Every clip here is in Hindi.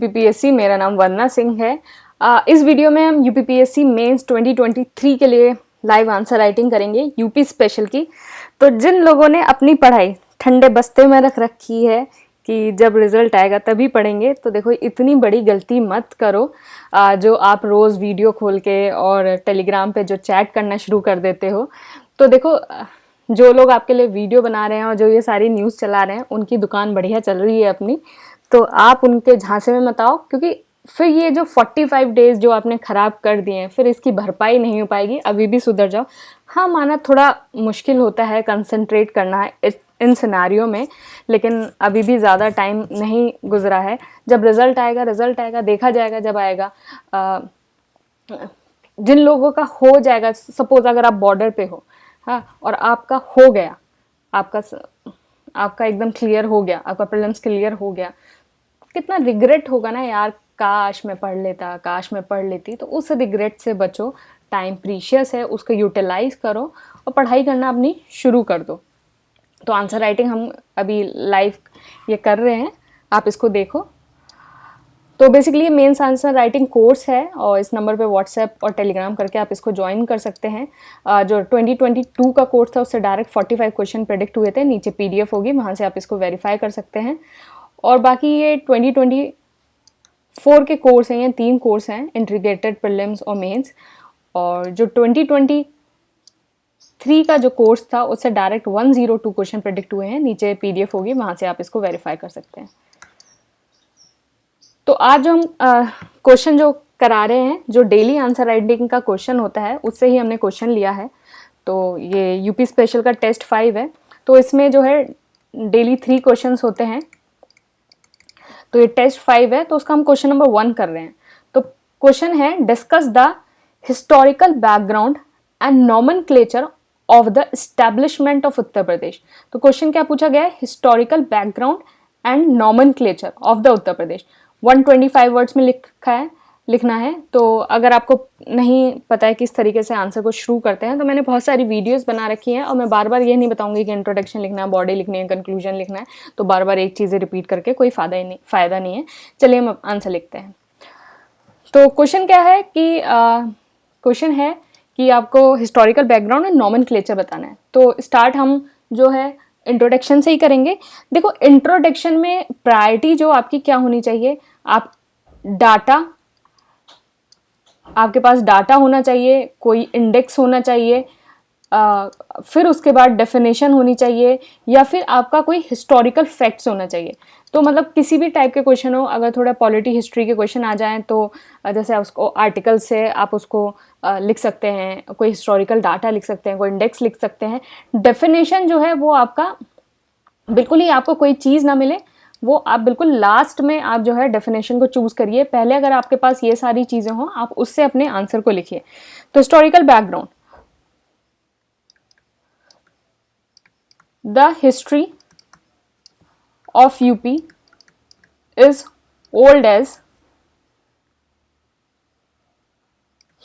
यूपीपीएससी। मेरा नाम वंदना सिंह है। इस वीडियो में हम यूपीपीएससी मेंस 2023 के लिए लाइव आंसर राइटिंग करेंगे यूपी स्पेशल की। तो जिन लोगों ने अपनी पढ़ाई ठंडे बस्ते में रख रखी है कि जब रिजल्ट आएगा तभी पढ़ेंगे, तो देखो इतनी बड़ी गलती मत करो। जो आप रोज़ वीडियो खोल के और टेलीग्राम पे जो चैट करना शुरू कर देते हो, तो देखो जो लोग आपके लिए वीडियो बना रहे हैं और जो ये सारी न्यूज़ चला रहे हैं उनकी दुकान बढ़िया चल रही है अपनी, तो आप उनके झांसे में मत आओ, क्योंकि फिर ये जो 45 डेज जो आपने ख़राब कर दिए हैं फिर इसकी भरपाई नहीं हो पाएगी। अभी भी सुधर जाओ। हाँ, माना थोड़ा मुश्किल होता है कंसंट्रेट करना है इन सिनारियों में, लेकिन अभी भी ज़्यादा टाइम नहीं गुजरा है। जब रिज़ल्ट आएगा देखा जाएगा जब आएगा। जिन लोगों का हो जाएगा, सपोज अगर आप बॉर्डर पे हो, हाँ, और आपका हो गया, आपका एकदम क्लियर हो गया, आपका प्रीलिम्स क्लियर हो गया, कितना रिग्रेट होगा ना यार, काश मैं पढ़ लेता, काश मैं पढ़ लेती। तो उस रिग्रेट से बचो। टाइम प्रीशियस है, उसको यूटिलाइज करो और पढ़ाई करना अपनी शुरू कर दो। तो आंसर राइटिंग हम अभी लाइव ये कर रहे हैं, आप इसको देखो। तो बेसिकली ये मेंस आंसर राइटिंग कोर्स है और इस नंबर पे व्हाट्सएप और टेलीग्राम करके आप इसको ज्वाइन कर सकते हैं। जो 2022 का कोर्स था उससे डायरेक्ट 45 क्वेश्चन प्रेडिक्ट हुए थे। नीचे पीडीएफ होगी, वहाँ से आप इसको वेरीफाई कर सकते हैं। और बाकी ये 2024 के कोर्स हैं, ये 3 कोर्स हैं, इंटीग्रेटेड प्रीलिम्स और मेंस। और जो 2023 का जो कोर्स था उससे डायरेक्ट 102 क्वेश्चन प्रेडिक्ट हुए हैं। नीचे पीडीएफ होगी, वहाँ से आप इसको वेरीफाई कर सकते हैं। तो आज जो हम क्वेश्चन जो करा रहे हैं, जो डेली आंसर राइटिंग का क्वेश्चन होता है उससे ही हमने क्वेश्चन लिया है। तो ये यूपी स्पेशल का टेस्ट 5 है। तो इसमें जो है डेली 3 क्वेश्चंस होते हैं। तो ये टेस्ट 5 है, तो उसका हम क्वेश्चन नंबर 1 कर रहे हैं। तो क्वेश्चन है, discuss the historical background and nomenclature of the establishment of Uttar Pradesh. तो क्वेश्चन क्या पूछा गया है, historical background and nomenclature of the Uttar Pradesh. 125 words में लिखना है। तो अगर आपको नहीं पता है किस तरीके से आंसर को शुरू करते हैं, तो मैंने बहुत सारी वीडियोस बना रखी हैं और मैं बार बार ये नहीं बताऊंगी कि इंट्रोडक्शन लिखना है, बॉडी लिखनी है, कंक्लूजन लिखना है। तो बार बार एक चीज़ें रिपीट करके कोई फ़ायदा नहीं है। चलिए हम आंसर लिखते हैं। तो क्वेश्चन क्या है कि क्वेश्चन है कि आपको हिस्टोरिकल बैकग्राउंड एंड नॉमेनक्लेचर बताना है। तो स्टार्ट हम जो है इंट्रोडक्शन से ही करेंगे। देखो इंट्रोडक्शन में प्रायोरिटी जो आपकी क्या होनी चाहिए, आप डाटा, आपके पास डाटा होना चाहिए, कोई इंडेक्स होना चाहिए, फिर उसके बाद डेफिनेशन होनी चाहिए, या फिर आपका कोई हिस्टोरिकल फैक्ट्स होना चाहिए। तो मतलब किसी भी टाइप के क्वेश्चन हो, अगर थोड़ा पॉलिटी हिस्ट्री के क्वेश्चन आ जाएं तो जैसे आप उसको आर्टिकल से आप उसको लिख सकते हैं, कोई हिस्टोरिकल डाटा लिख सकते हैं, कोई इंडेक्स लिख सकते हैं। डेफिनेशन जो है वो आपका बिल्कुल ही आपको कोई चीज़ ना मिले, वो आप बिल्कुल लास्ट में आप जो है डेफिनेशन को चूज करिए। पहले अगर आपके पास ये सारी चीज़ें हों, आप उससे अपने आंसर को लिखिए। तो historical background, the history of UP is old age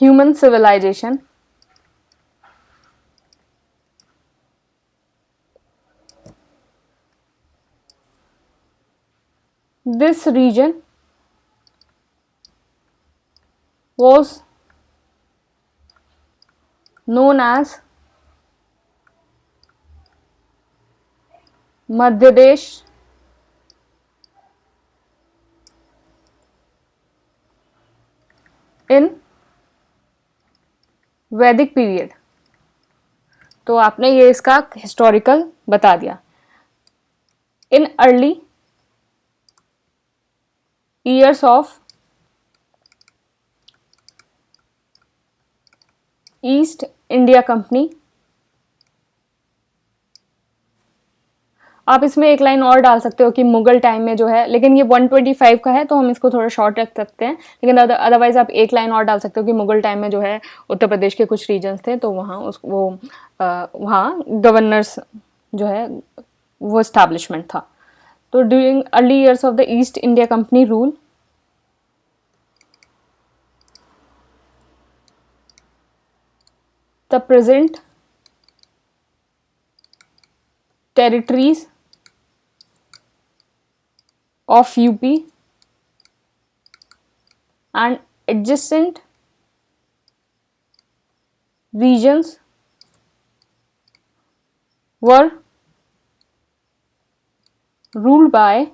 human civilisation. This region was known as Madhya Pradesh in Vedic period. तो आपने ये इसका हिस्टोरिकल बता दिया। In early years of East India Company. आप इसमें एक लाइन और डाल सकते हो कि मुगल टाइम में जो है, लेकिन ये 125 का है तो हम इसको थोड़ा शॉर्ट रख सकते हैं, लेकिन अदरवाइज आप एक लाइन और डाल सकते हो कि मुगल टाइम में जो है उत्तर प्रदेश के कुछ रीजन्स थे, तो वहाँ वहाँ गवर्नर्स जो है वो इस्टेब्लिशमेंट था। तो during early years of the east India company rule, the present territories of UP and adjacent regions were ruled by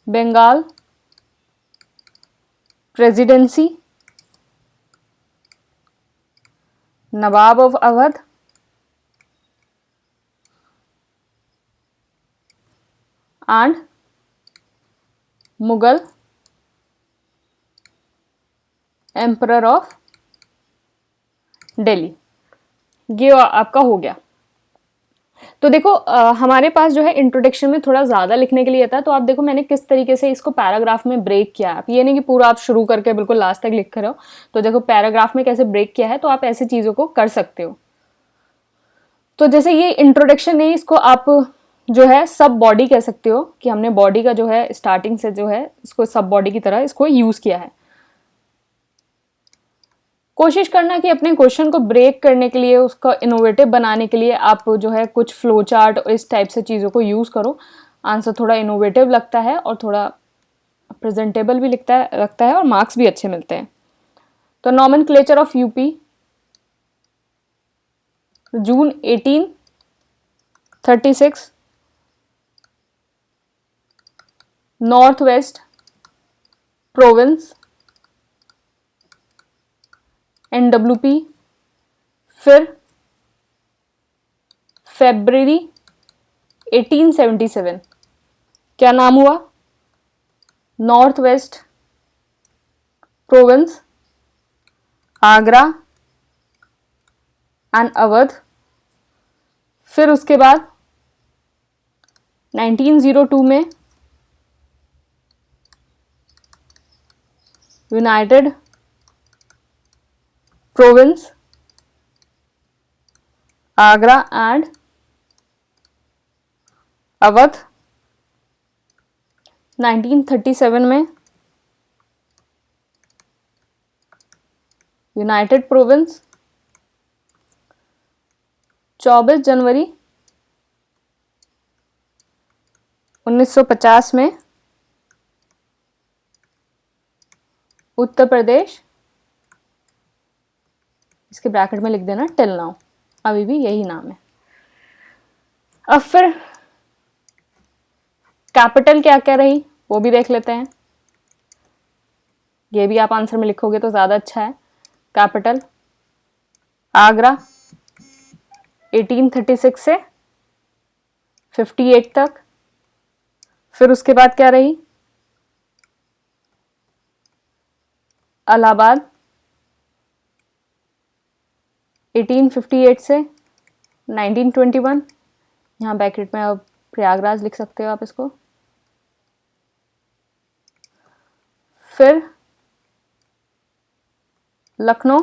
Bengal Presidency, Nawab of Awadh, and Mughal Emperor of Delhi. ये आपका हो गया। तो देखो हमारे पास जो है इंट्रोडक्शन में थोड़ा ज़्यादा लिखने के लिए था, तो आप देखो मैंने किस तरीके से इसको पैराग्राफ में ब्रेक किया। आप ये नहीं कि पूरा आप शुरू करके बिल्कुल लास्ट तक लिख रहे हो, तो देखो पैराग्राफ में कैसे ब्रेक किया है, तो आप ऐसी चीज़ों को कर सकते हो। तो जैसे ये इंट्रोडक्शन है, इसको आप जो है सब बॉडी कह सकते हो कि हमने बॉडी का जो है स्टार्टिंग से जो है इसको सब बॉडी की तरह इसको यूज़ किया है। कोशिश करना कि अपने क्वेश्चन को ब्रेक करने के लिए, उसका इनोवेटिव बनाने के लिए आप जो है कुछ फ्लो चार्ट और इस टाइप से चीज़ों को यूज़ करो। आंसर थोड़ा इनोवेटिव लगता है और थोड़ा प्रेजेंटेबल भी लगता है और मार्क्स भी अच्छे मिलते हैं। तो nomenclature of UP, June 1836, north west province NWP, फिर फरवरी 1877 क्या नाम हुआ, north west province, Agra and Awadh. फिर उसके बाद 1902 में United province, Agra and Awadh. 1937 में यूनाइटेड प्रोविंस। 24 जनवरी 1950 में उत्तर प्रदेश, इसके ब्रैकेट में लिख देना टिल नाउ, अभी भी यही नाम है। अब फिर कैपिटल क्या क्या रही वो भी देख लेते हैं। ये भी आप आंसर में लिखोगे तो ज़्यादा अच्छा है। कैपिटल आगरा 1836 से 58 तक। फिर उसके बाद क्या रही, इलाहाबाद 1858 से 1921। यहाँ ब्रैकेट में अब प्रयागराज लिख सकते हो आप इसको। फिर लखनऊ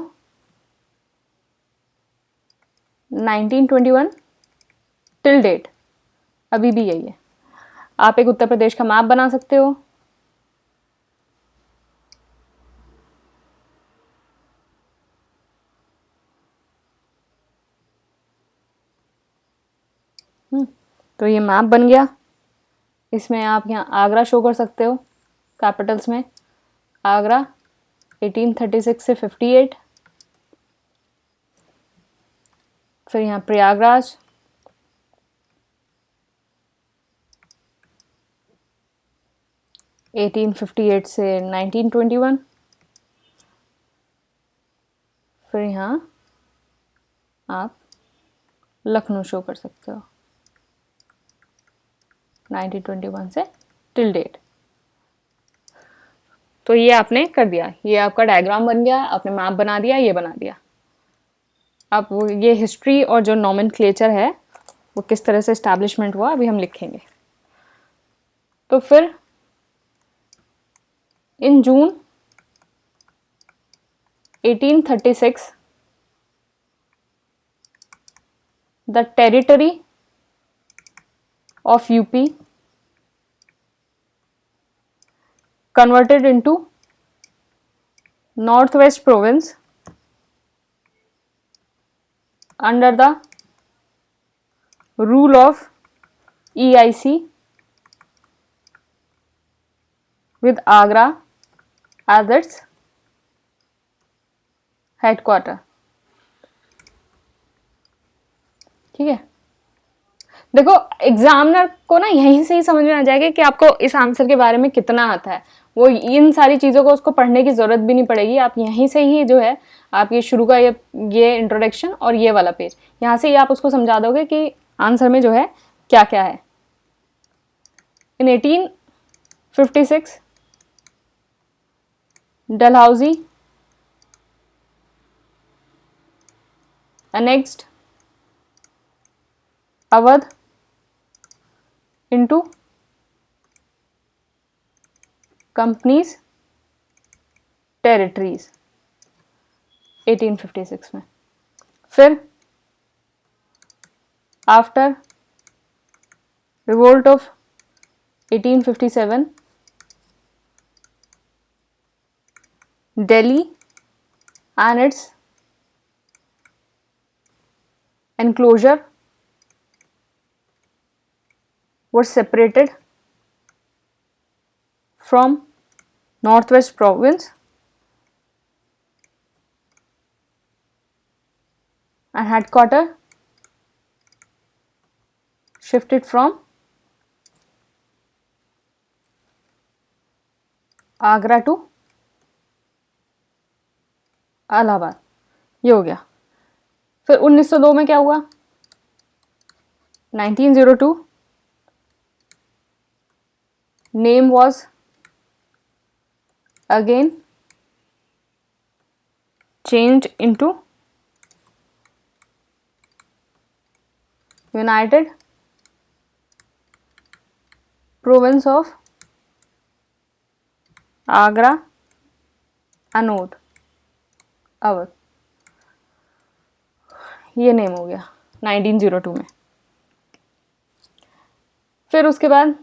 1921 टिल डेट, अभी भी यही है। आप एक उत्तर प्रदेश का मैप बना सकते हो। तो ये मैप बन गया। इसमें आप यहाँ आगरा शो कर सकते हो कैपिटल्स में, आगरा 1836 से 58। फिर यहाँ प्रयागराज 1858 से 1921। फिर यहाँ आप लखनऊ शो कर सकते हो 1921 से टिल डेट। तो ये आपने कर दिया, ये आपका डायग्राम बन गया, आपने मैप बना दिया, ये बना दिया। अब ये हिस्ट्री और जो नॉमेनक्लेचर है वो किस तरह से एस्टैब्लिशमेंट हुआ अभी हम लिखेंगे। तो फिर इन जून 1836 the territory of UP converted into Northwest Province under the rule of EIC with Agra as its headquarter. ठीक है, देखो एग्जामिनर को ना यहीं से ही समझ में आ जाएगा कि आपको इस आंसर के बारे में कितना आता है। वो इन सारी चीज़ों को उसको पढ़ने की ज़रूरत भी नहीं पड़ेगी, आप यहीं से ही जो है आप ये शुरू का ये इंट्रोडक्शन और ये वाला पेज यहाँ से ही आप उसको समझा दोगे कि आंसर में जो है क्या क्या है। इन 1856 Dalhousie annexed Awadh into companies territories 1856 में। फिर after revolt of 1857 Delhi and its enclosure were separated from Northwest Province and headquarter shifted from Agra to Allahabad. ये हो गया। फिर 1902 में क्या हुआ? 1902 name was again changed into United Province of Agra अनोद Awadh. ये नेम हो गया 1902 में। फिर उसके बाद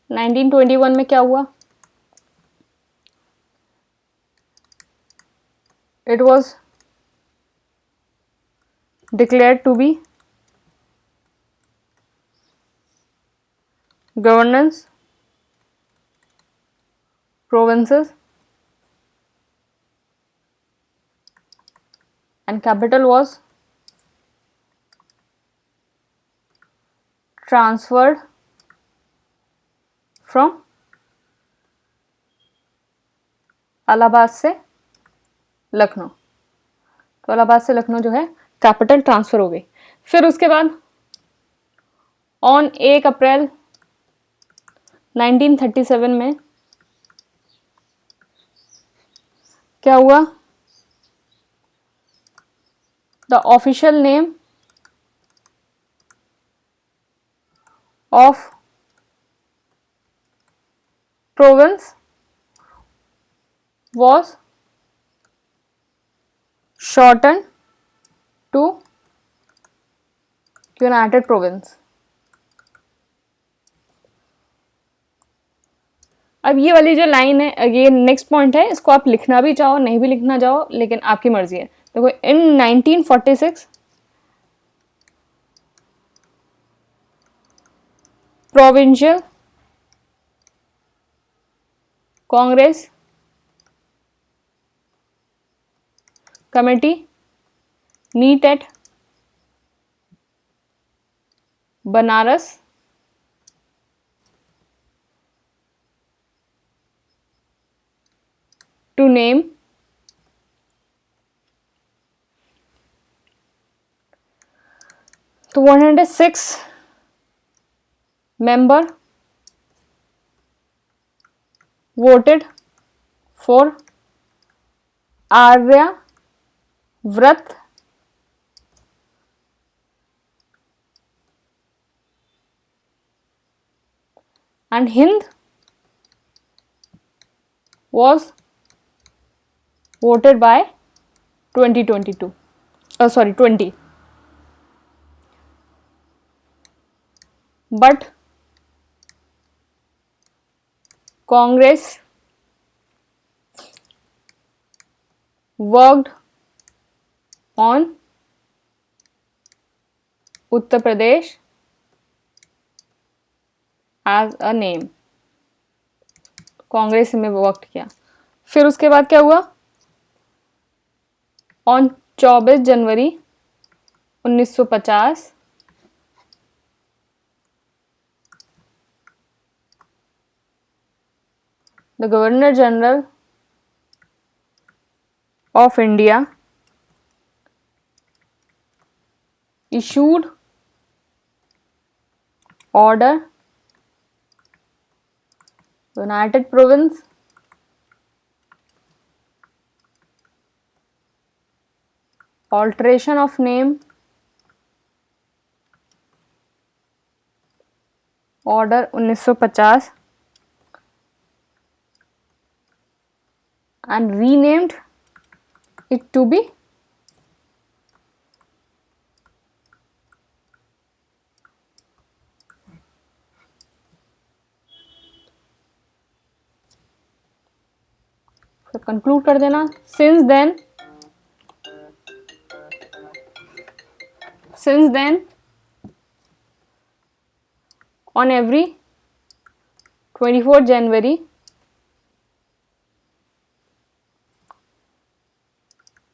1921 में क्या हुआ? It was declared to be governance provinces and capital was transferred from Allahabad से लखनऊ। तो इलाहाबाद से लखनऊ जो है कैपिटल ट्रांसफर हो गई। फिर उसके बाद ऑन 1 अप्रैल 1937 में क्या हुआ? The official name of province was shortened to United Province। अब ये वाली जो लाइन है, ये नेक्स्ट पॉइंट है, इसको आप लिखना भी चाहो नहीं भी लिखना चाहो, लेकिन आपकी मर्जी है। देखो in 1946 provincial Congress committee meet at Banaras to name तो 106 member voted for आर्या व्रत and Hind was voted by 2022 sorry 20 but Congress worked on Uttar Pradesh as a name। Congress में वर्क किया। फिर उसके बाद क्या हुआ, on 24 January 1950 the governor general of India issued order United Province alteration of name order 1950 and renamed it to be तो कंक्लूड कर देना। since then on every 24 January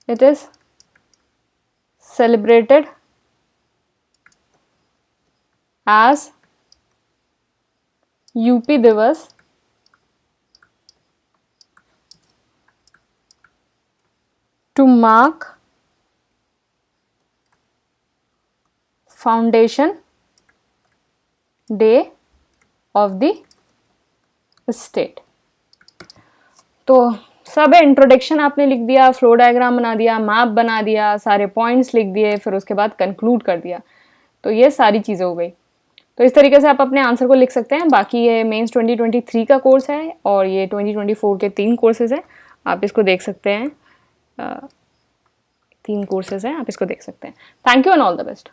it is celebrated as UP दिवस to mark foundation day of the state। तो सब इंट्रोडक्शन आपने लिख दिया, फ्लो डायग्राम बना दिया, मैप बना दिया, सारे पॉइंट्स लिख दिए, फिर उसके बाद कंक्लूड कर दिया। तो ये सारी चीज़ें हो गई। तो इस तरीके से आप अपने आंसर को लिख सकते हैं। बाकी ये मेंस 2023 का कोर्स है और ये 2024 के 3 कोर्सेज हैं, आप इसको देख सकते हैं। 3 कोर्सेज हैं, आप इसको देख सकते हैं। Thank you and all the best.